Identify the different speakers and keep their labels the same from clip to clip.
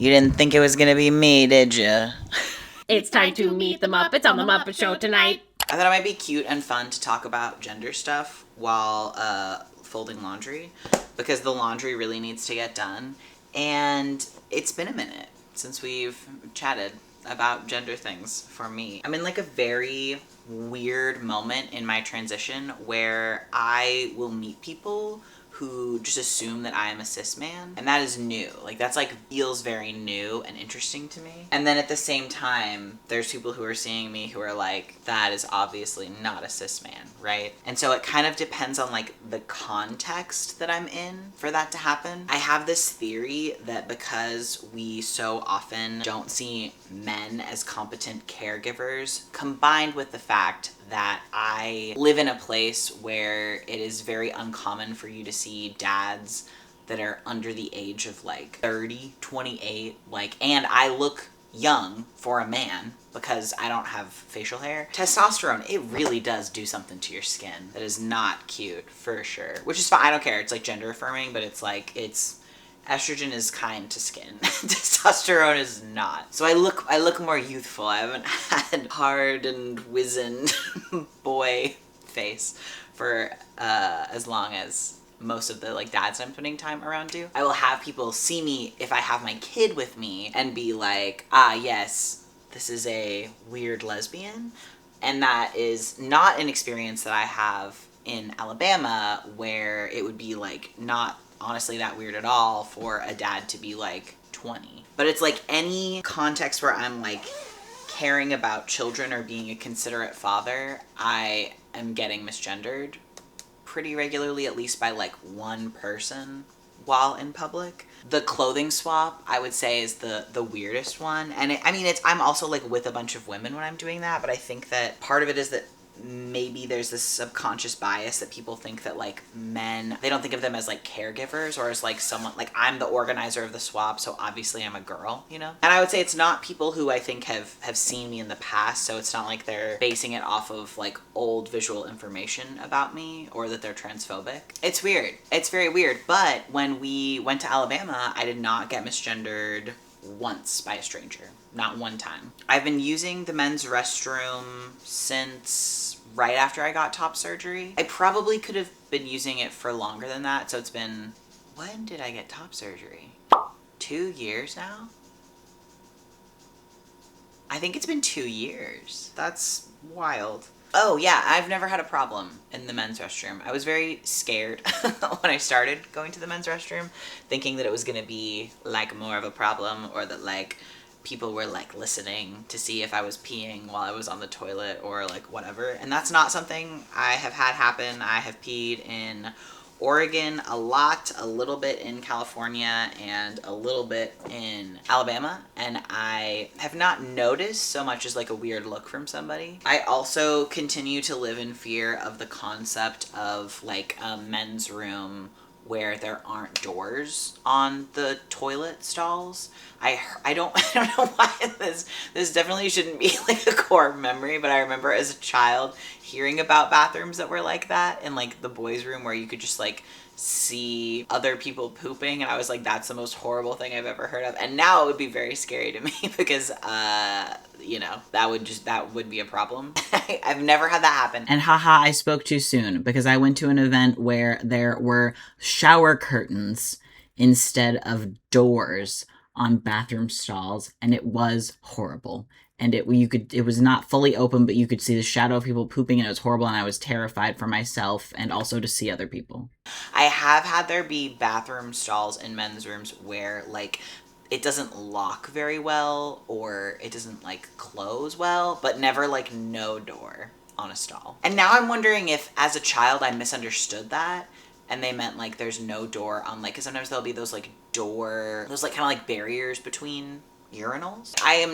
Speaker 1: You didn't think it was gonna be me, did ya?
Speaker 2: It's time to meet the Muppets on the Muppet Show tonight.
Speaker 1: I thought it might be cute and fun to talk about gender stuff while folding laundry, because the laundry really needs to get done. And it's been a minute since we've chatted about gender things for me. I'm in like a very weird moment in my transition where I will meet people who just assume that I am a cis man. And that is new. Like, that's like feels very new and interesting to me. And then at the same time, there's people who are seeing me who are like, that is obviously not a cis man, right? And so it kind of depends on like the context that I'm in for that to happen. I have this theory that because we so often don't see men as competent caregivers, combined with the fact that I live in a place where it is very uncommon for you to see dads that are under the age of like 30, 28, like, and I look young for a man because I don't have facial hair. Testosterone, it really does do something to your skin that is not cute, for sure. Which is fine, I don't care, it's like gender affirming, but it's like, estrogen is kind to skin. Testosterone is not. So I look more youthful. I haven't had hard and wizened boy face for as long as most of the like dads I'm spending time around do. I will have people see me if I have my kid with me and be like, ah yes, this is a weird lesbian. And that is not an experience that I have in Alabama, where it would be like not honestly that weird at all for a dad to be like 20. But it's like any context where I'm like caring about children or being a considerate father, I am getting misgendered pretty regularly, at least by like one person while in public. The clothing swap, I would say, is the weirdest one. And I'm also like with a bunch of women when I'm doing that, but I think that part of it is that maybe there's this subconscious bias that people think that like men, they don't think of them as like caregivers or as like someone, like I'm the organizer of the swap, so obviously I'm a girl, you know? And I would say it's not people who I think have seen me in the past, so it's not like they're basing it off of like old visual information about me or that they're transphobic. It's weird. It's very weird. But when we went to Alabama, I did not get misgendered once by a stranger. Not one time. I've been using the men's restroom since right after I got top surgery. I probably could have been using it for longer than that. So it's been, when did I get top surgery? 2 years now? I think it's been 2 years. That's wild. Oh yeah, I've never had a problem in the men's restroom. I was very scared when I started going to the men's restroom, thinking that it was gonna be like more of a problem, or that like people were like listening to see if I was peeing while I was on the toilet or like whatever. And that's not something I have had happen. I have peed in Oregon a lot, a little bit in California, and a little bit in Alabama, and I have not noticed so much as like a weird look from somebody. I also continue to live in fear of the concept of like a men's room where there aren't doors on the toilet stalls. I don't know why this definitely shouldn't be like a core memory, but I remember as a child hearing about bathrooms that were like that in like the boys' room where you could just like see other people pooping, and I was like, that's the most horrible thing I've ever heard of. And now it would be very scary to me because you know, that would be a problem. I've never had that happen. And haha, I spoke too soon because I went to an event where there were shower curtains instead of doors on bathroom stalls, and it was horrible. And it was not fully open, but you could see the shadow of people pooping, and it was horrible, and I was terrified for myself and also to see other people. I have had there be bathroom stalls in men's rooms where like it doesn't lock very well or it doesn't like close well, but never like no door on a stall. And now I'm wondering if as a child I misunderstood that and they meant like there's no door on like, because sometimes there'll be those like those like kind of like barriers between urinals. I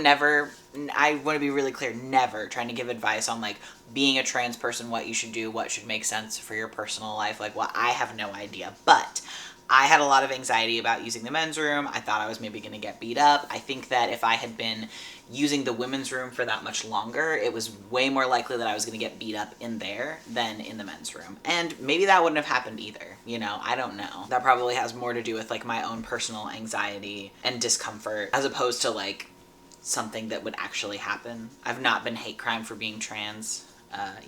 Speaker 1: want to be really clear, never trying to give advice on like being a trans person, what you should do, what should make sense for your personal life. Like, well, I have no idea, but I had a lot of anxiety about using the men's room. I thought I was maybe going to get beat up. I think that if I had been using the women's room for that much longer, it was way more likely that I was going to get beat up in there than in the men's room. And maybe that wouldn't have happened either. You know, I don't know. That probably has more to do with like my own personal anxiety and discomfort as opposed to like something that would actually happen. I've not been hate crime for being trans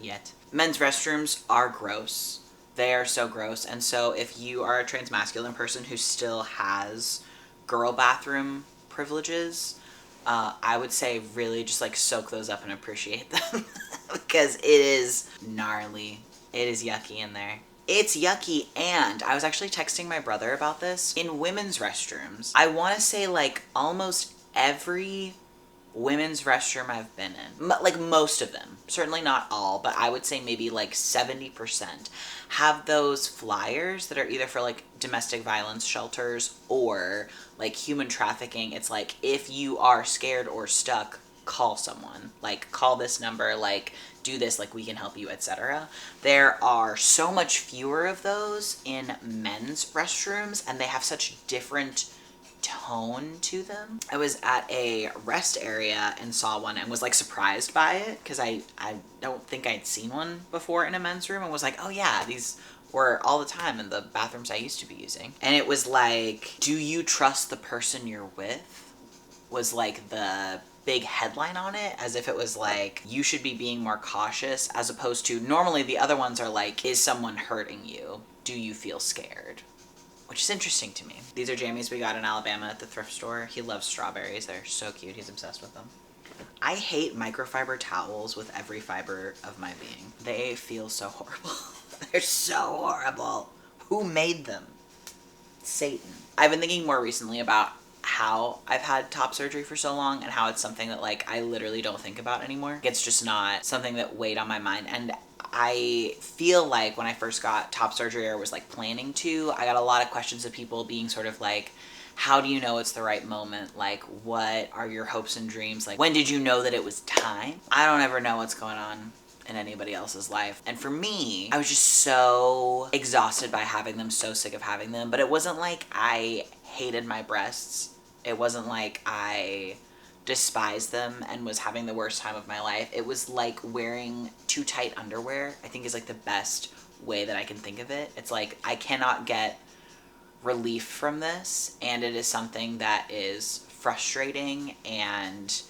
Speaker 1: yet. Men's restrooms are gross. They are so gross. And so if you are a transmasculine person who still has girl bathroom privileges, I would say really just like soak those up and appreciate them because it is gnarly. It is yucky in there. It's yucky. And I was actually texting my brother about this. In women's restrooms, I want to say like almost every women's restroom I've been in, like most of them, certainly not all, but I would say maybe like 70% have those flyers that are either for like domestic violence shelters or like human trafficking. It's like, if you are scared or stuck, call someone, like call this number, like do this, like we can help you, etc. There are so much fewer of those in men's restrooms, and they have such different tone to them. I was at a rest area and saw one and was like surprised by it because I don't think I'd seen one before in a men's room, and was like, oh yeah, these were all the time in the bathrooms I used to be using. And it was like, do you trust the person you're with? Was like the big headline on it, as if it was like, you should be being more cautious, as opposed to normally the other ones are like, is someone hurting you? Do you feel scared? Which is interesting to me. These are jammies we got in Alabama at the thrift store. He loves strawberries. They're so cute. He's obsessed with them. I hate microfiber towels with every fiber of my being. They feel so horrible. They're so horrible. Who made them? Satan. I've been thinking more recently about how I've had top surgery for so long and how it's something that like I literally don't think about anymore. It's just not something that weighed on my mind. And I feel like when I first got top surgery, or was like planning to, I got a lot of questions of people being sort of like, how do you know it's the right moment? Like, what are your hopes and dreams? Like, when did you know that it was time? I don't ever know what's going on in anybody else's life. And for me, I was just so exhausted by having them, so sick of having them. But it wasn't like I hated my breasts. It wasn't like I despised them and was having the worst time of my life. It was like wearing too tight underwear, I think, is like the best way that I can think of it. It's like I cannot get relief from this, and it is something that is frustrating and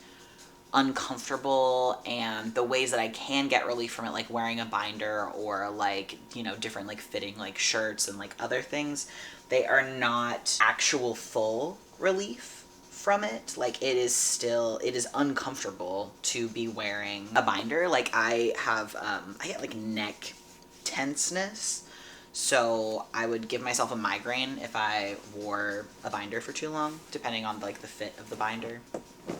Speaker 1: uncomfortable. And the ways that I can get relief from it, like wearing a binder or like, you know, different like fitting like shirts and like other things, they are not actual full relief from it. Like it is uncomfortable to be wearing a binder. Like I get like neck tenseness, so I would give myself a migraine if I wore a binder for too long, depending on like the fit of the binder.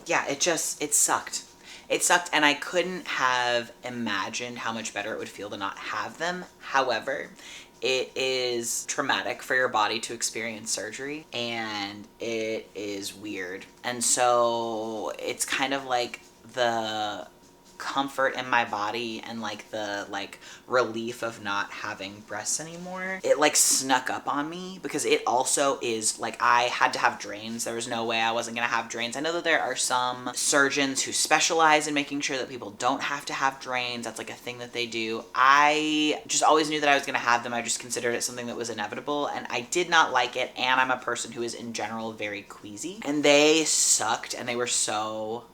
Speaker 1: Yeah, it sucked. It sucked, and I couldn't have imagined how much better it would feel to not have them. However, it is traumatic for your body to experience surgery, and it is weird. And so it's kind of like the comfort in my body and like the like relief of not having breasts anymore, it like snuck up on me, because it also is like I had to have drains. There was no way I wasn't gonna have drains. I know that there are some surgeons who specialize in making sure that people don't have to have drains. That's like a thing that they do. I just always knew that I was gonna have them. I just considered it something that was inevitable, and I did not like it. And I'm a person who is in general very queasy, and they sucked, and they were so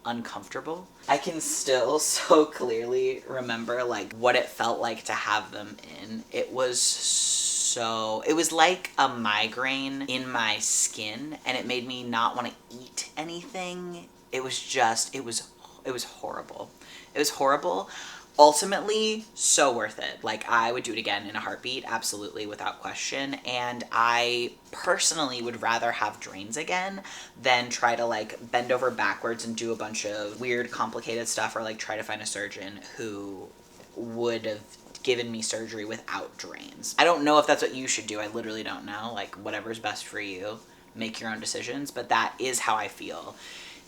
Speaker 1: uncomfortable. I can still so clearly remember like what it felt like to have them in. It was like a migraine in my skin, and it made me not want to eat anything. It was horrible. It was horrible. Ultimately, so worth it. Like, I would do it again in a heartbeat, absolutely, without question. And I personally would rather have drains again than try to like bend over backwards and do a bunch of weird, complicated stuff, or like try to find a surgeon who would have given me surgery without drains. I don't know if that's what you should do. I literally don't know. Like, whatever's best for you, make your own decisions. But that is how I feel.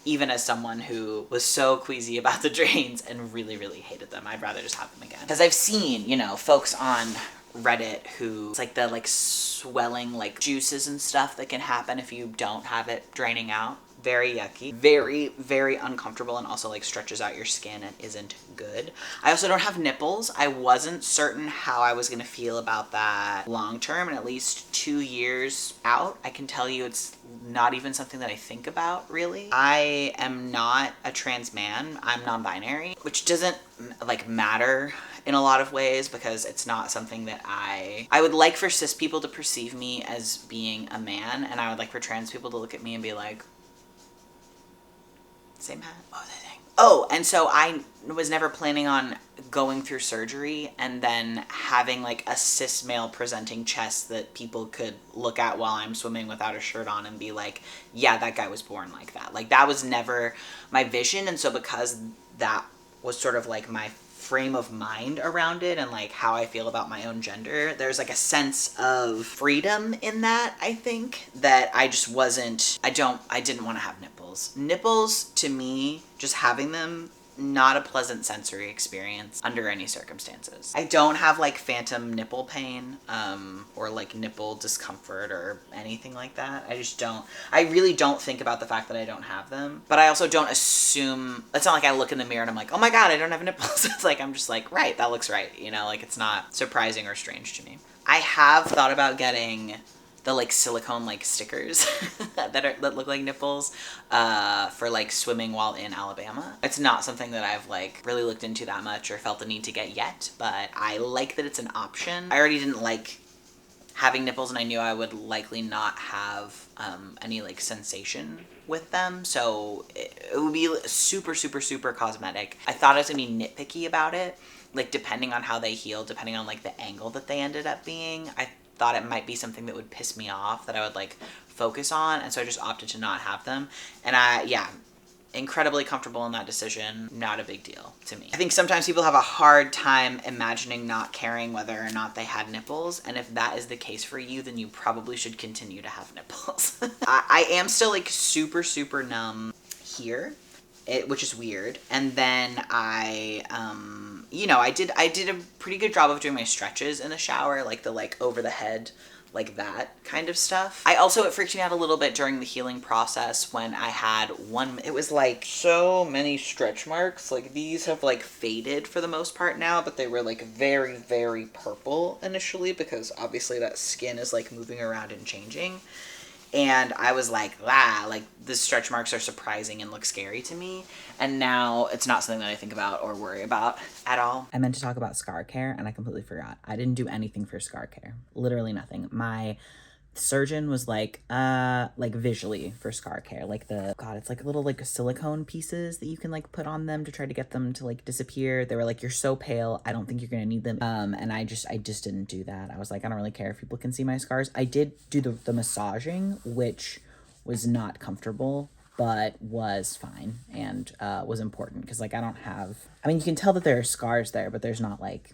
Speaker 1: Even as someone who was so queasy about the drains and really, really hated them, I'd rather just have them again. Because I've seen, you know, folks on Reddit who, it's like the like swelling like juices and stuff that can happen if you don't have it draining out. Very yucky, very, very uncomfortable, and also like stretches out your skin and isn't good. I also don't have nipples. I wasn't certain how I was gonna feel about that long term, and at least 2 years out, I can tell you it's not even something that I think about really. I am not a trans man. I'm non-binary, which doesn't like matter in a lot of ways because it's not something that I would like for cis people to perceive me as being a man, and I would like for trans people to look at me and be like, same hat. What was I saying? Oh, and so I was never planning on going through surgery and then having like a cis male presenting chest that people could look at while I'm swimming without a shirt on and be like, yeah, that guy was born like that. Like that was never my vision. And so because that was sort of like my frame of mind around it and like how I feel about my own gender, there's like a sense of freedom in that, I think, that I just wasn't, I didn't want to have nipples. Nipples to me, just having them, not a pleasant sensory experience under any circumstances. I don't have like phantom nipple pain or like nipple discomfort or anything like that. I really don't think about the fact that I don't have them, but I also don't assume, it's not like I look in the mirror and I'm like, oh my God, I don't have nipples. It's like, I'm just like, right, that looks right. You know, like it's not surprising or strange to me. I have thought about getting the like silicone like stickers that look like nipples for like swimming while in Alabama. It's not something that I've like really looked into that much or felt the need to get yet, but I like that it's an option. I already didn't like having nipples and I knew I would likely not have any like sensation with them, so it would be super, super, super cosmetic. I thought I was gonna be nitpicky about it, like depending on how they heal, depending on like the angle that they ended up being. I thought it might be something that would piss me off that I would like focus on, and so I just opted to not have them. And incredibly comfortable in that decision. Not a big deal to me. I think sometimes people have a hard time imagining not caring whether or not they had nipples, and if that is the case for you, then you probably should continue to have nipples. I am still like super, super numb here, which is weird. And then I did a pretty good job of doing my stretches in the shower, like the like over the head, like that kind of stuff. It freaked me out a little bit during the healing process when I had it was like so many stretch marks. Like these have like faded for the most part now, but they were like very, very purple initially because obviously that skin is like moving around and changing. And I was like, like the stretch marks are surprising and look scary to me. And now it's not something that I think about or worry about at all. I meant to talk about scar care and I completely forgot. I didn't do anything for scar care. Literally nothing. My surgeon was like visually for scar care, like it's like little like silicone pieces that you can like put on them to try to get them to like disappear. They were like, you're so pale, I don't think you're gonna need them. And I just didn't do that. I was like, I don't really care if people can see my scars. I did do the massaging, which was not comfortable but was fine and was important because like you can tell that there are scars there, but there's not like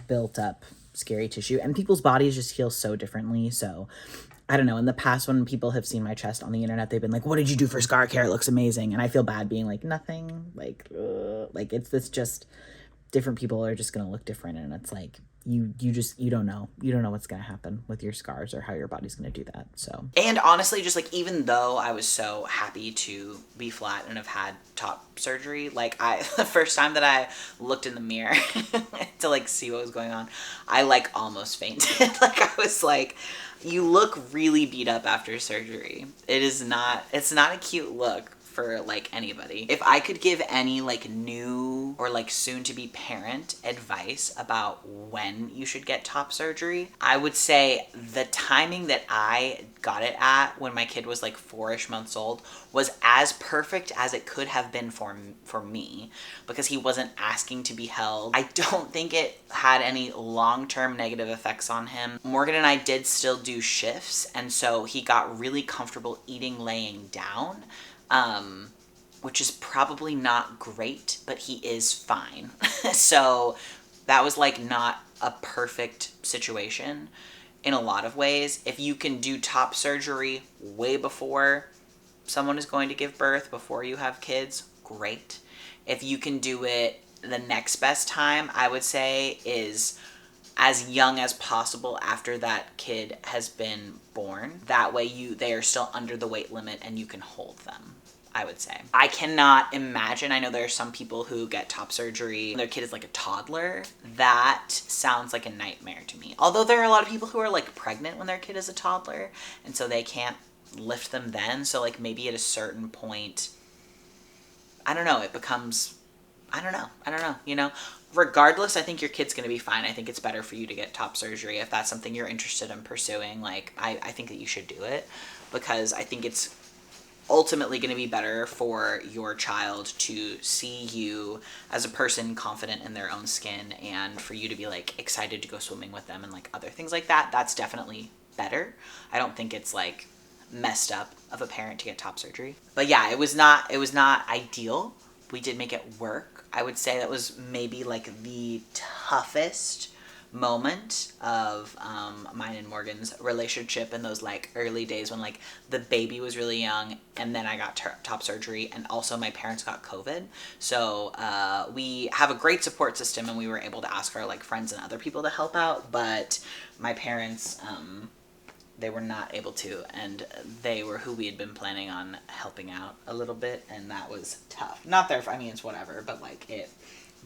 Speaker 1: built up scary tissue, and people's bodies just heal so differently. So I don't know, in the past when people have seen my chest on the internet, they've been like, what did you do for scar care? It looks amazing. And I feel bad being like, nothing, like it's just different people are just gonna look different, and it's like you don't know what's gonna happen with your scars or how your body's gonna do that. So, and honestly, just like even though I was so happy to be flat and have had top surgery, like the first time that I looked in the mirror to like see what was going on, I like almost fainted. Like I was like, you look really beat up after surgery. It's not a cute look for like anybody. If I could give any like new or like soon to be parent advice about when you should get top surgery, I would say the timing that I got it at when my kid was like 4-ish months old was as perfect as it could have been for me, because he wasn't asking to be held. I don't think it had any long-term negative effects on him. Morgan and I did still do shifts, and so he got really comfortable eating laying down, which is probably not great, but he is fine. So that was like not a perfect situation in a lot of ways. If you can do top surgery way before someone is going to give birth, before you have kids, great. If you can do it the next best time, I would say, is as young as possible after that kid has been born. That way they are still under the weight limit and you can hold them, I would say. I cannot imagine, I know there are some people who get top surgery when their kid is like a toddler. That sounds like a nightmare to me. Although there are a lot of people who are like pregnant when their kid is a toddler, and so they can't lift them then. So like maybe at a certain point, I don't know, it becomes, I don't know, you know? Regardless, I think your kid's gonna be fine. I think it's better for you to get top surgery if that's something you're interested in pursuing. Like, I think that you should do it, because I think it's ultimately going to be better for your child to see you as a person confident in their own skin, and for you to be like excited to go swimming with them and like other things like that. That's definitely better. I don't think it's like messed up of a parent to get top surgery. But yeah, it was not ideal. We did make it work. I would say that was maybe like the toughest moment of mine and Morgan's relationship in those like early days when like the baby was really young, and then I got top surgery, and also my parents got COVID. So we have a great support system, and we were able to ask our like friends and other people to help out, but my parents they were not able to, and they were who we had been planning on helping out a little bit, and that was tough. Not their, I mean, it's whatever, but like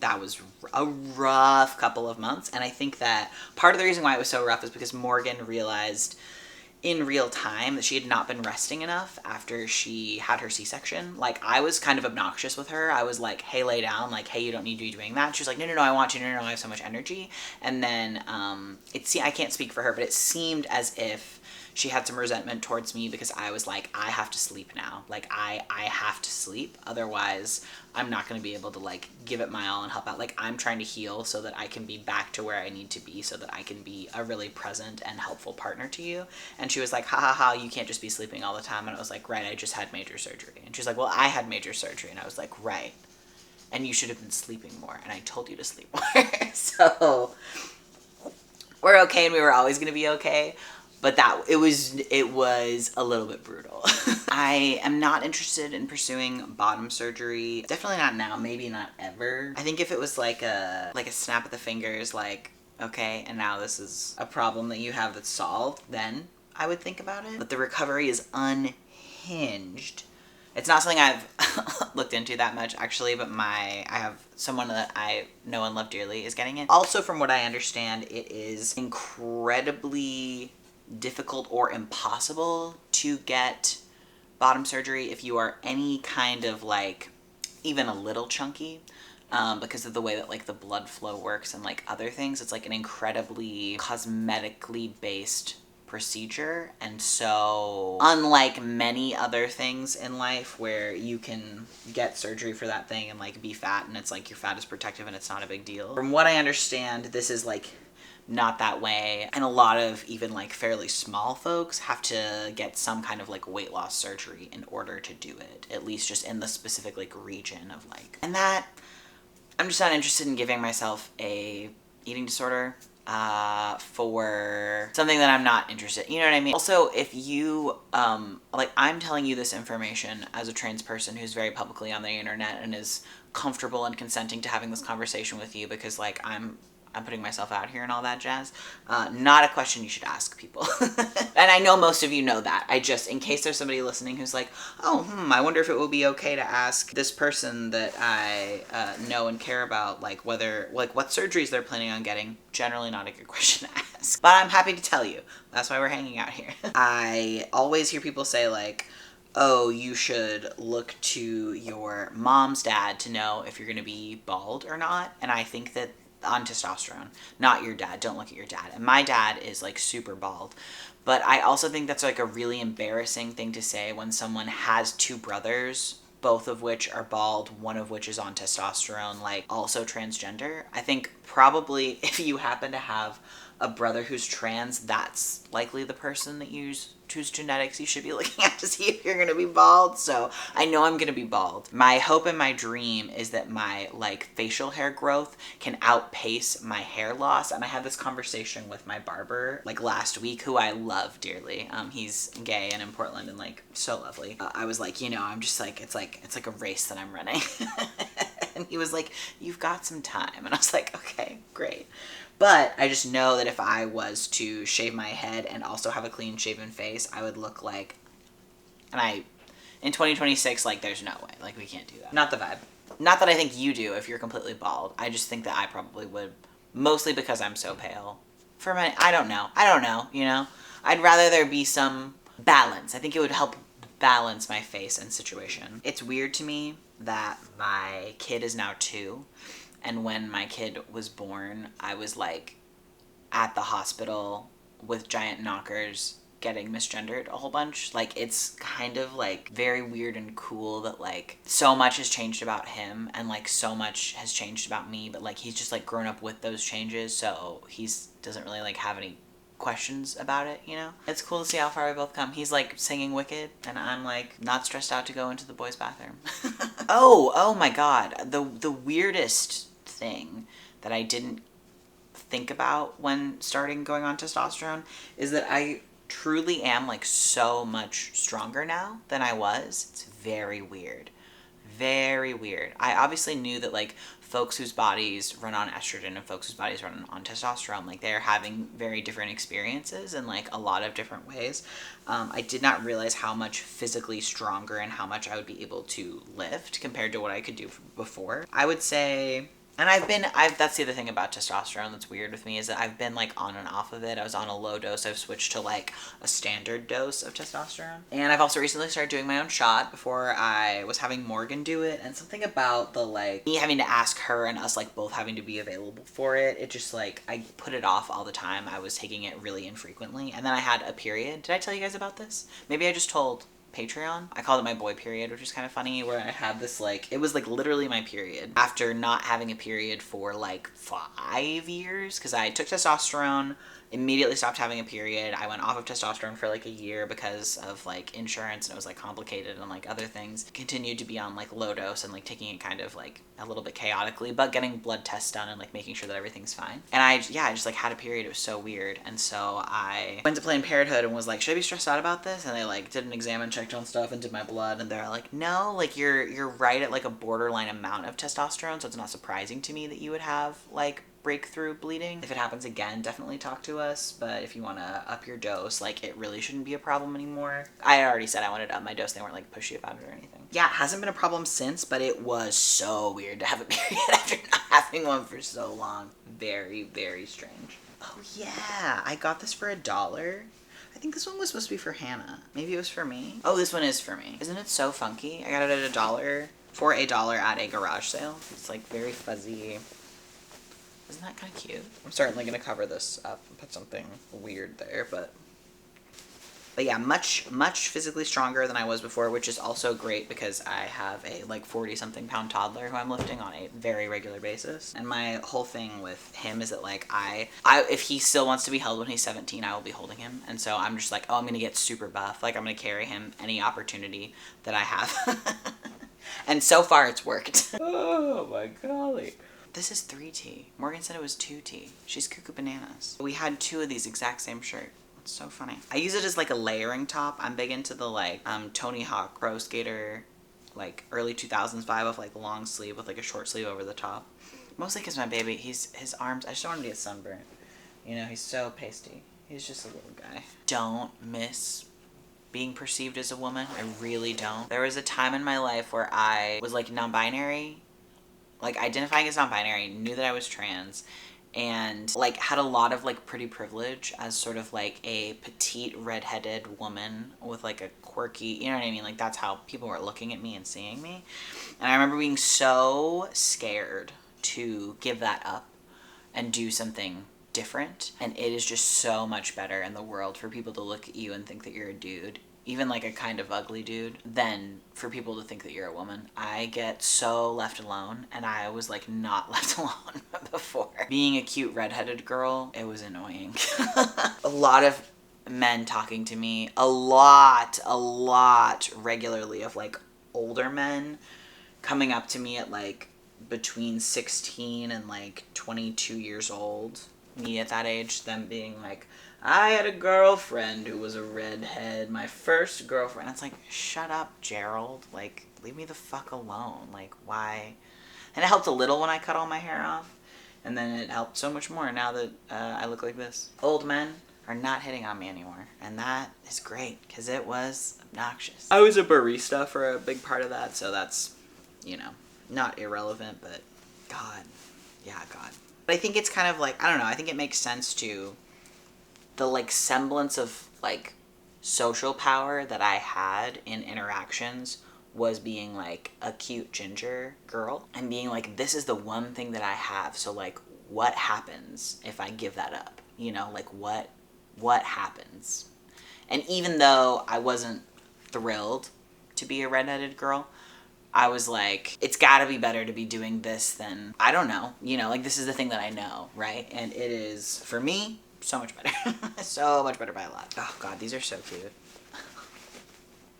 Speaker 1: that was a rough couple of months. And I think that part of the reason why it was so rough is because Morgan realized in real time that she had not been resting enough after she had her C-section. Like, I was kind of obnoxious with her. I was like, hey, lay down. Like, hey, you don't need to be doing that. She was like, no, I want to. No, I have so much energy. And then I can't speak for her, but it seemed as if she had some resentment towards me because I was like, I have to sleep now. Like, I have to sleep. Otherwise, I'm not going to be able to, like, give it my all and help out. Like, I'm trying to heal so that I can be back to where I need to be, so that I can be a really present and helpful partner to you. And she was like, ha, you can't just be sleeping all the time. And I was like, right, I just had major surgery. And she was like, well, I had major surgery. And I was like, right. And you should have been sleeping more. And I told you to sleep more. So we're okay, and we were always going to be okay. But it was a little bit brutal. I am not interested in pursuing bottom surgery. Definitely not now, maybe not ever. I think if it was like a snap of the fingers, like, okay, and now this is a problem that you have that's solved, then I would think about it. But the recovery is unhinged. It's not something I've looked into that much, actually, but I have someone that I know and love dearly is getting it. Also, from what I understand, it is incredibly difficult or impossible to get bottom surgery if you are any kind of like even a little chunky, because of the way that like the blood flow works and like other things. It's like an incredibly cosmetically based procedure, and so unlike many other things in life where you can get surgery for that thing and like be fat and it's like your fat is protective and it's not a big deal, from what I understand, this is like not that way. And a lot of even like fairly small folks have to get some kind of like weight loss surgery in order to do it, at least just in the specific like region of like, and that I'm just not interested in giving myself a eating disorder for something that I'm not interested, you know what I mean? Also, if you like, I'm telling you this information as a trans person who's very publicly on the internet and is comfortable and consenting to having this conversation with you because like I'm putting myself out here and all that jazz. Not a question you should ask people. And I know most of you know that. I just, in case there's somebody listening who's like, oh, I wonder if it will be okay to ask this person that I know and care about, like whether, like what surgeries they're planning on getting. Generally not a good question to ask. But I'm happy to tell you. That's why we're hanging out here. I always hear people say like, oh, you should look to your mom's dad to know if you're going to be bald or not. And I think that on testosterone, not your dad. Don't look at your dad. And my dad is like super bald. But I also think that's like a really embarrassing thing to say when someone has two brothers, both of which are bald, one of which is on testosterone, like also transgender. I think probably if you happen to have a brother who's trans, that's likely the person that whose genetics you should be looking at to see if you're gonna be bald. So I know I'm gonna be bald. My hope and my dream is that my like facial hair growth can outpace my hair loss. And I had this conversation with my barber like last week, who I love dearly. He's gay and in Portland and like so lovely. I was like, you know, I'm just like, it's like a race that I'm running. And he was like, you've got some time. And I was like, okay, great. But I just know that if I was to shave my head and also have a clean shaven face, I would look like, in 2026, like, there's no way. Like, we can't do that. Not the vibe. Not that I think you do if you're completely bald. I just think that I probably would, mostly because I'm so pale. I don't know, you know? I'd rather there be some balance. I think it would help balance my face and situation. It's weird to me that my kid is now 2, and when my kid was born, I was like at the hospital with giant knockers getting misgendered a whole bunch. Like, it's kind of like very weird and cool that like so much has changed about him and like so much has changed about me, but like he's just like grown up with those changes, so he's doesn't really like have any questions about it, you know? It's cool to see how far we both come. He's like singing Wicked and I'm like not stressed out to go into the boys' bathroom. Oh my god. The weirdest thing that I didn't think about when starting going on testosterone is that I truly am like so much stronger now than I was. It's very weird. Very weird. I obviously knew that like folks whose bodies run on estrogen and folks whose bodies run on testosterone, like they're having very different experiences in like a lot of different ways. I did not realize how much physically stronger and how much I would be able to lift compared to what I could do before. I would say, and that's the other thing about testosterone that's weird with me is that I've been like on and off of it. I was on a low dose. I've switched to like a standard dose of testosterone. And I've also recently started doing my own shot. Before I was having Morgan do it, and something about the like me having to ask her and us like both having to be available for it. It just like, I put it off all the time. I was taking it really infrequently. And then I had a period. Did I tell you guys about this? Maybe I just told Patreon. I called it my boy period, which is kind of funny, where I had this like, it was like literally my period after not having a period for like 5 years because I took testosterone, immediately stopped having a period. I went off of testosterone for like a year because of like insurance and it was like complicated and like other things. Continued to be on like low dose and like taking it kind of like a little bit chaotically, but getting blood tests done and like making sure that everything's fine. And I just like had a period. It was so weird. And so I went to Planned Parenthood and was like, should I be stressed out about this? And they like did an exam and checked on stuff and did my blood, and they're like, no, like you're right at like a borderline amount of testosterone, so it's not surprising to me that you would have like breakthrough bleeding. If it happens again, definitely talk to us, but if you want to up your dose, like it really shouldn't be a problem anymore. I already said I wanted to up my dose. They weren't like pushy about it or anything. Yeah, it hasn't been a problem since, but it was so weird to have a period after not having one for so long. Very, very strange. Oh yeah, I got this for $1. I think this one was supposed to be for Hannah. Maybe it was for me. Oh, this one is for me. Isn't it so funky? I got it at $1 for $1 at a garage sale. It's like very fuzzy. Isn't that kind of cute? I'm certainly going to cover this up and put something weird there, but yeah, much physically stronger than I was before, which is also great because I have a like 40-something pound toddler who I'm lifting on a very regular basis. And my whole thing with him is that like I if he still wants to be held when he's 17, I will be holding him. And so I'm just like, oh, I'm going to get super buff. Like I'm going to carry him any opportunity that I have. And so far it's worked. Oh my golly. This is 3T. Morgan said it was 2T. She's cuckoo bananas. We had 2 of these exact same shirt. It's so funny. I use it as like a layering top. I'm big into the like Tony Hawk Pro Skater, like early 2000s vibe of like long sleeve with like a short sleeve over the top. Mostly because my baby, his arms, I just don't want him to get sunburnt. You know, he's so pasty. He's just a little guy. Don't miss being perceived as a woman. I really don't. There was a time in my life where I was like non-binary, like identifying as non-binary, knew that I was trans, and like had a lot of like pretty privilege as sort of like a petite redheaded woman with like a quirky, you know what I mean? Like that's how people were looking at me and seeing me. And I remember being so scared to give that up and do something different. And it is just so much better in the world for people to look at you and think that you're a dude, even like a kind of ugly dude, than for people to think that you're a woman. I get so left alone, and I was like not left alone before. Being a cute redheaded girl, it was annoying. A lot of men talking to me, a lot regularly of like older men coming up to me at like between 16 and like 22 years old. Me at that age, them being like, I had a girlfriend who was a redhead, my first girlfriend. It's like, shut up, Gerald. Like, leave me the fuck alone. Like, why? And it helped a little when I cut all my hair off. And then it helped so much more now that I look like this. Old men are not hitting on me anymore. And that is great, because it was obnoxious. I was a barista for a big part of that, so that's, you know, not irrelevant, but God. Yeah, God. But I think it's kind of like, I don't know, I think it makes sense to the, like, semblance of, like, social power that I had in interactions was being, like, a cute ginger girl and being like, this is the one thing that I have, so, like, what happens if I give that up? You know, like, what happens? And even though I wasn't thrilled to be a redheaded girl, I was like, it's gotta be better to be doing this than, I don't know, you know, like, this is the thing that I know, right? And it is, for me, so much better. So much better by a lot. Oh God, these are so cute.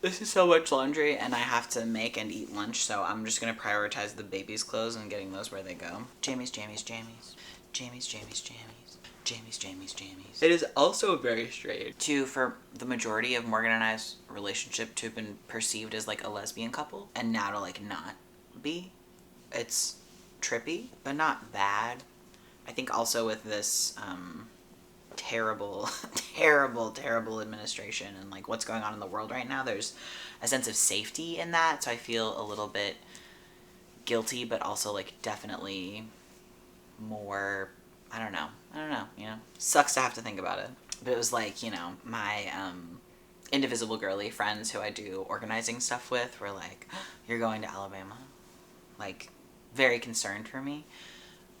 Speaker 1: This is so much laundry, and I have to make and eat lunch, so I'm just gonna prioritize the baby's clothes and getting those where they go. Jamie's. It is also very strange for the majority of Morgan and I's relationship to have been perceived as, like, a lesbian couple, and now to, like, not be. It's trippy, but not bad. I think also with this, terrible administration and, like, what's going on in the world right now, there's a sense of safety in that, so I feel a little bit guilty, but also, like, definitely more, I don't know, you know? Sucks to have to think about it. But it was like, you know, my indivisible girly friends who I do organizing stuff with were like, you're going to Alabama? Like, very concerned for me,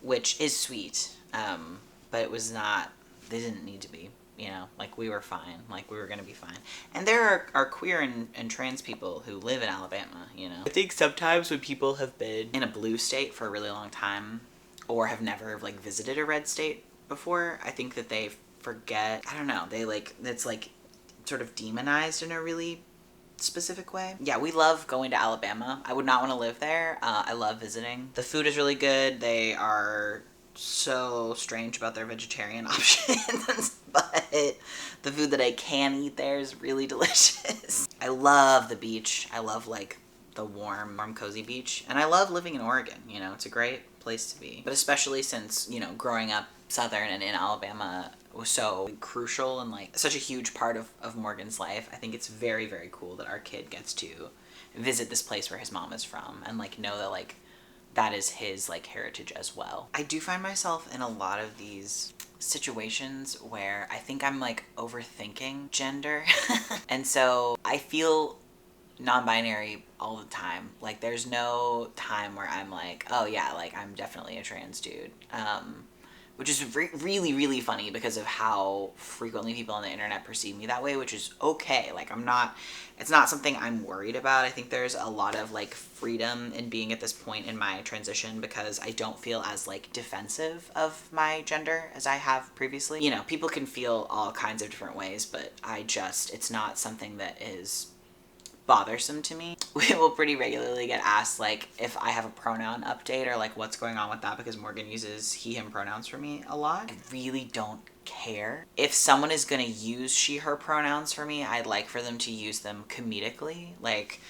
Speaker 1: which is sweet, but it was not, they didn't need to be, you know, like, we were fine, like, we were gonna be fine. And there are queer and trans people who live in Alabama, you know. I think sometimes when people have been in a blue state for a really long time, or have never, like, visited a red state before, I think that they forget, I don't know, they, like, it's, like, sort of demonized in a really specific way. Yeah, we love going to Alabama. I would not want to live there. I love visiting. The food is really good. They are so strange about their vegetarian options, but the food that I can eat there is really delicious. I love the beach. I love, like, the warm, cozy beach. And I love living in Oregon, you know, it's a great place to be. But especially since, you know, growing up Southern and in Alabama was so crucial and, like, such a huge part of Morgan's life, I think it's very, very cool that our kid gets to visit this place where his mom is from and, like, know that, like, that is his, like, heritage as well. I do find myself in a lot of these situations where I think I'm, like, overthinking gender. And so I feel non-binary all the time. Like, there's no time where I'm like, oh yeah, like, I'm definitely a trans dude. Which is really, really funny because of how frequently people on the internet perceive me that way, which is okay. Like, it's not something I'm worried about. I think there's a lot of, like, freedom in being at this point in my transition because I don't feel as, like, defensive of my gender as I have previously. You know, people can feel all kinds of different ways, but it's not something that is bothersome to me. We will pretty regularly get asked, like, if I have a pronoun update or, like, what's going on with that, because Morgan uses he, him pronouns for me a lot. I really don't care. If someone is gonna use she, her pronouns for me, I'd like for them to use them comedically. Like,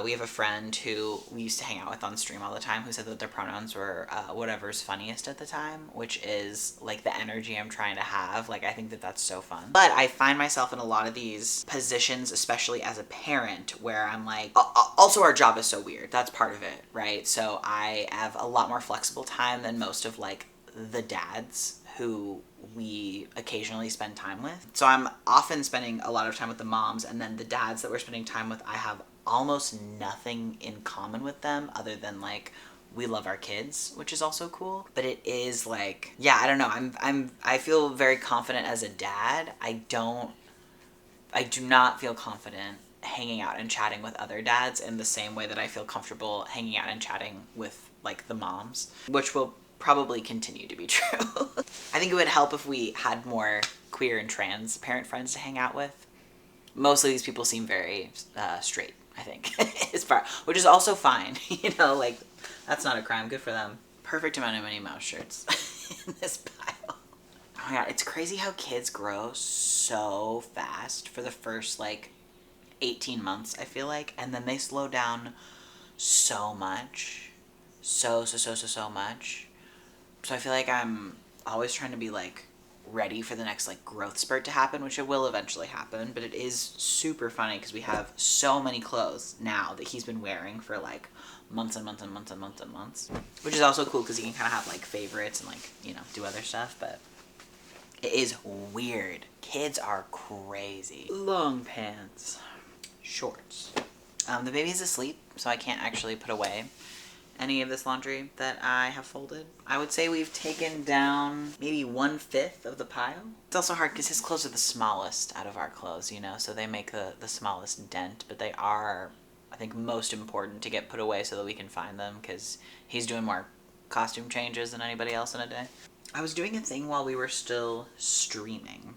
Speaker 1: we have a friend who we used to hang out with on stream all the time who said that their pronouns were whatever's funniest at the time, which is, like, the energy I'm trying to have. Like, I think that that's so fun. But I find myself in a lot of these positions, especially as a parent, where I'm like, also our job is so weird. That's part of it, right? So I have a lot more flexible time than most of, like, the dads who we occasionally spend time with. So I'm often spending a lot of time with the moms, and then the dads that we're spending time with, I have almost nothing in common with them other than, like, we love our kids, which is also cool. But it is, like, yeah, I don't know. I feel very confident as a dad. I do not feel confident hanging out and chatting with other dads in the same way that I feel comfortable hanging out and chatting with, like, the moms, which will probably continue to be true. I think it would help if we had more queer and trans parent friends to hang out with. Most of these people seem very straight, I think, which is also fine. You know, like, that's not a crime. Good for them. Perfect amount of Minnie Mouse shirts in this pile. Oh my God, it's crazy how kids grow so fast for the first, like, 18 months, I feel like, and then they slow down so much so much. So I feel like I'm always trying to be like ready for the next like growth spurt to happen, which it will eventually happen. But it is super funny because we have so many clothes now that he's been wearing for like months and months and months and months and months, which is also cool because he can kind of have like favorites and like, you know, do other stuff. But it is weird. Kids are crazy. Long pants, shorts. The baby's asleep, so I can't actually put away any of this laundry that I have folded. I would say we've taken down maybe 1/5 of the pile. It's also hard because his clothes are the smallest out of our clothes, you know, so they make the smallest dent, but they are, I think, most important to get put away so that we can find them because he's doing more costume changes than anybody else in a day. I was doing a thing while we were still streaming.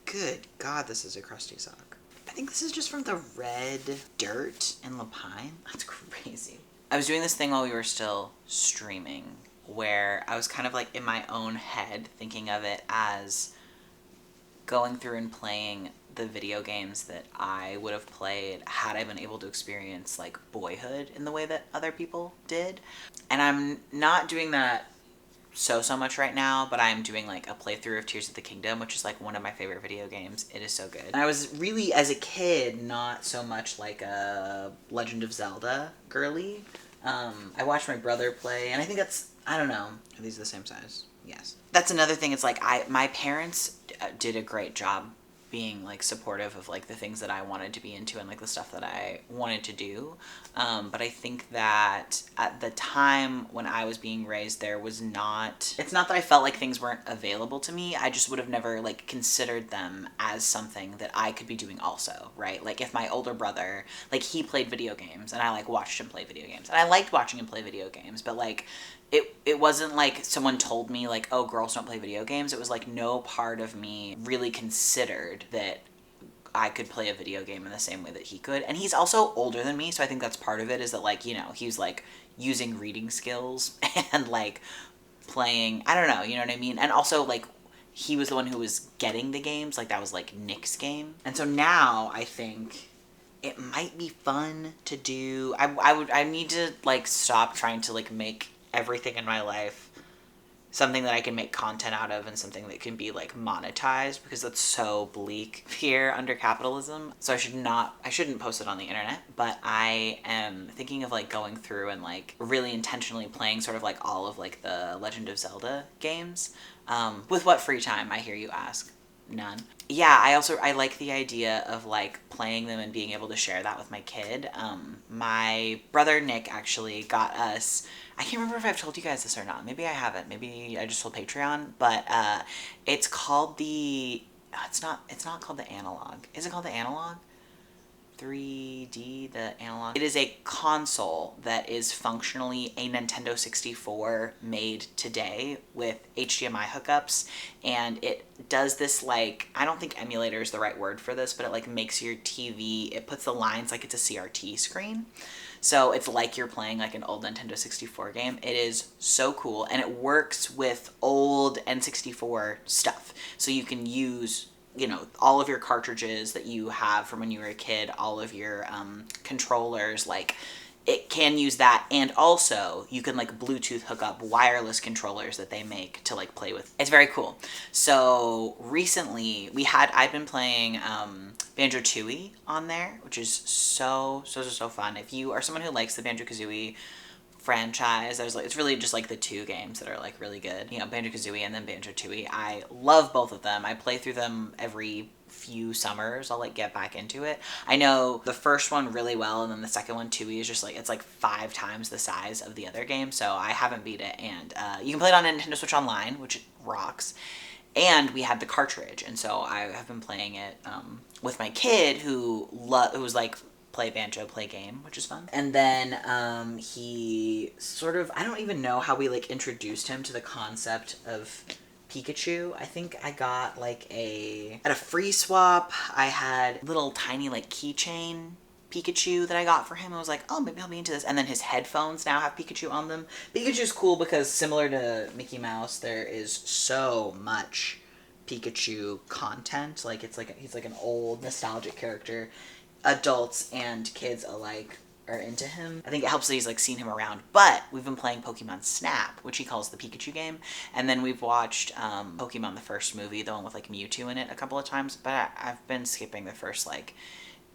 Speaker 1: Good God, this is a crusty sock. I think this is just from the red dirt in Lapine. That's crazy. I was doing this thing while we were still streaming where I was kind of like in my own head thinking of it as going through and playing the video games that I would have played had I been able to experience like boyhood in the way that other people did. And I'm not doing that so much right now, but I'm doing like a playthrough of Tears of the Kingdom, which is like one of my favorite video games. It is so good. And I was really, as a kid, not so much like a Legend of Zelda girly. I watched my brother play, and I think that's, I don't know, are these the same size? Yes. That's another thing. It's like my parents did a great job being like supportive of like the things that I wanted to be into and like the stuff that I wanted to do. But I think that at the time when I was being raised, there was not, it's not that I felt like things weren't available to me. I just would have never like considered them as something that I could be doing also, right? Like if my older brother, like he played video games and I like watched him play video games and I liked watching him play video games, but like it wasn't like someone told me like, oh, girls don't play video games. It was like no part of me really considered that I could play a video game in the same way that he could. And he's also older than me, so I think that's part of it, is that like, you know, he's like using reading skills and like playing, I don't know, you know what I mean? And also like he was the one who was getting the games, like that was like Nick's game. And so now I think it might be fun to do. I need to like stop trying to like make everything in my life something that I can make content out of and something that can be like monetized, because that's so bleak here under capitalism. So I shouldn't post it on the internet, but I am thinking of like going through and like really intentionally playing sort of like all of like the Legend of Zelda games. With what free time, I hear you ask? None. Yeah, I like the idea of like playing them and being able to share that with my kid. My brother Nick actually got us, I can't remember if I've told you guys this or not. Maybe I haven't. Maybe I just told Patreon, but it's called it's not called the Analog. Is it called the Analog? 3D, the Analog. It is a console that is functionally a Nintendo 64 made today with HDMI hookups, and it does this like, I don't think emulator is the right word for this, but it like makes your TV, it puts the lines like it's a CRT screen. So it's like you're playing like an old Nintendo 64 game. It is so cool, and it works with old N64 stuff. So you can use, you know, all of your cartridges that you have from when you were a kid, all of your controllers, like it can use that, and also you can like Bluetooth hook up wireless controllers that they make to like play with. It's very cool. So recently I've been playing Banjo-Tooie on there, which is so fun. If you are someone who likes the Banjo-Kazooie franchise, there's like, it's really just like the two games that are like really good, you know, Banjo-Kazooie and then Banjo-Tooie. I love both of them. I play through them every few summers. I'll like get back into it. I know the first one really well, and then the second one, Tooie, is just like, it's like 5 times the size of the other game, so I haven't beat it. And you can play it on Nintendo Switch Online, which rocks. And we had the cartridge, and so I have been playing it with my kid who was like, play banjo, play game, which is fun. And then he sort of, I don't even know how we like introduced him to the concept of Pikachu. I think I got like at a free swap, I had little tiny like keychain Pikachu that I got for him. I was like, oh, maybe I'll be into this. And then his headphones now have Pikachu on them. Pikachu's cool because similar to Mickey Mouse, there is so much Pikachu content. Like it's like he's like an old nostalgic character. Adults and kids alike are into him. I think it helps that he's like seen him around, but we've been playing Pokemon Snap, which he calls the Pikachu game. And then we've watched Pokemon the first movie, the one with like Mewtwo in it, a couple of times, but I've been skipping the first like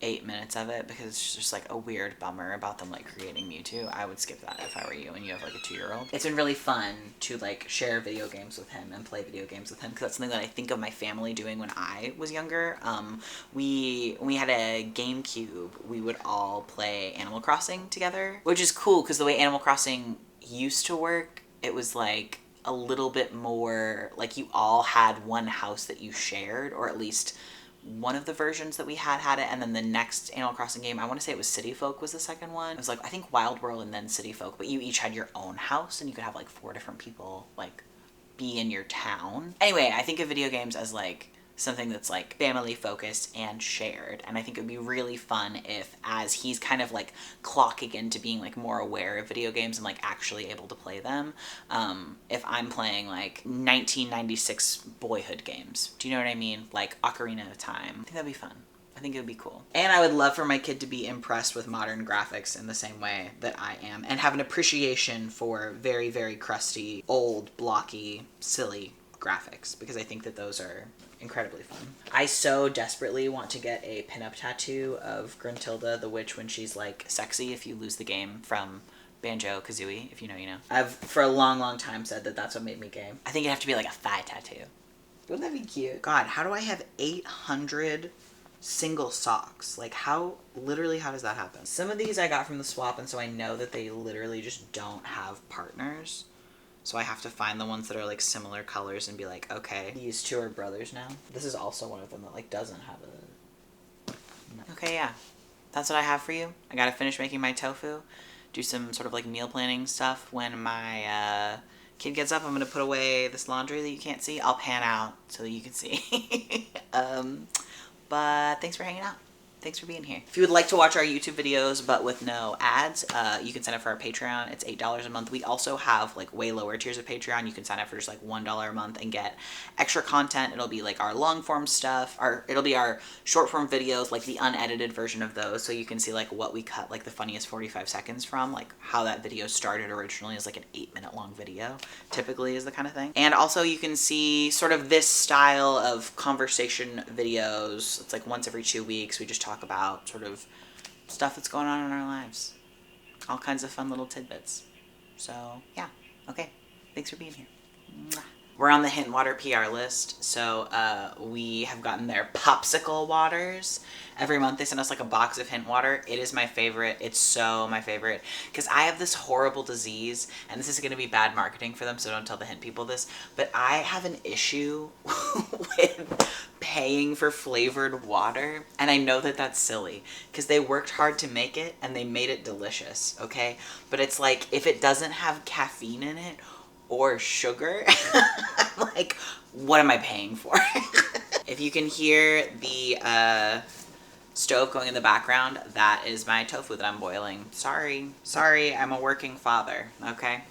Speaker 1: 8 minutes of it because it's just like a weird bummer about them like creating Mewtwo. I would skip that if I were you and you have like a 2-year-old. It's been really fun to like share video games with him and play video games with him because that's something that I think of my family doing when I was younger. We had a GameCube. We would all play Animal Crossing together, which is cool because the way Animal Crossing used to work, it was like a little bit more like you all had one house that you shared, or at least one of the versions that we had it, and then the next Animal Crossing game, I want to say it was City Folk was the second one. It was like, I think Wild World and then City Folk, but you each had your own house and you could have like 4 different people like be in your town. Anyway, I think of video games as like something that's like family focused and shared, and I think it would be really fun if, as he's kind of like clocking into being like more aware of video games and like actually able to play them, if I'm playing like 1996 boyhood games, do you know what I mean, like Ocarina of Time, I think that'd be fun. I think it would be cool. And I would love for my kid to be impressed with modern graphics in the same way that I am, and have an appreciation for very, very crusty, old, blocky, silly graphics, because I think that those are incredibly fun. I so desperately want to get a pinup tattoo of Gruntilda the witch when she's like sexy if you lose the game from Banjo-Kazooie. If you know, you know. I've for a long, long time said that that's what made me gay. I think it'd have to be like a thigh tattoo. Wouldn't that be cute? God, how do I have 800 single socks? Like how does that happen? Some of these I got from the swap, and so I know that they literally just don't have partners. So I have to find the ones that are like similar colors and be like, okay, these 2 are brothers now. This is also one of them that like doesn't have a... No. Okay, yeah. That's what I have for you. I gotta finish making my tofu, do some sort of like meal planning stuff. When my kid gets up, I'm gonna put away this laundry that you can't see. I'll pan out so that you can see. But thanks for hanging out. Thanks for being here. If you would like to watch our YouTube videos but with no ads, you can sign up for our Patreon. It's $8 a month. We also have like way lower tiers of Patreon. You can sign up for just like $1 a month and get extra content. It'll be like our long form stuff, it'll be our short form videos, like the unedited version of those, so you can see like what we cut like the funniest 45 seconds from, like how that video started originally as like an 8-minute long video, typically is the kind of thing. And also you can see sort of this style of conversation videos. It's like once every 2 weeks. We just talk about sort of stuff that's going on in our lives. All kinds of fun little tidbits. So, yeah. Okay. Thanks for being here. Mwah. We're on the Hint Water PR list, so we have gotten their popsicle waters. Every month they send us like a box of Hint Water. It is my favorite. It's so my favorite. Because I have this horrible disease, and this is going to be bad marketing for them, so don't tell the Hint people this, but I have an issue with paying for flavored water, and I know that that's silly, because they worked hard to make it, and they made it delicious, okay? But it's like, if it doesn't have caffeine in it, or sugar, like, what am I paying for? If you can hear the stove going in the background, that is my tofu that I'm boiling. Sorry, I'm a working father, okay?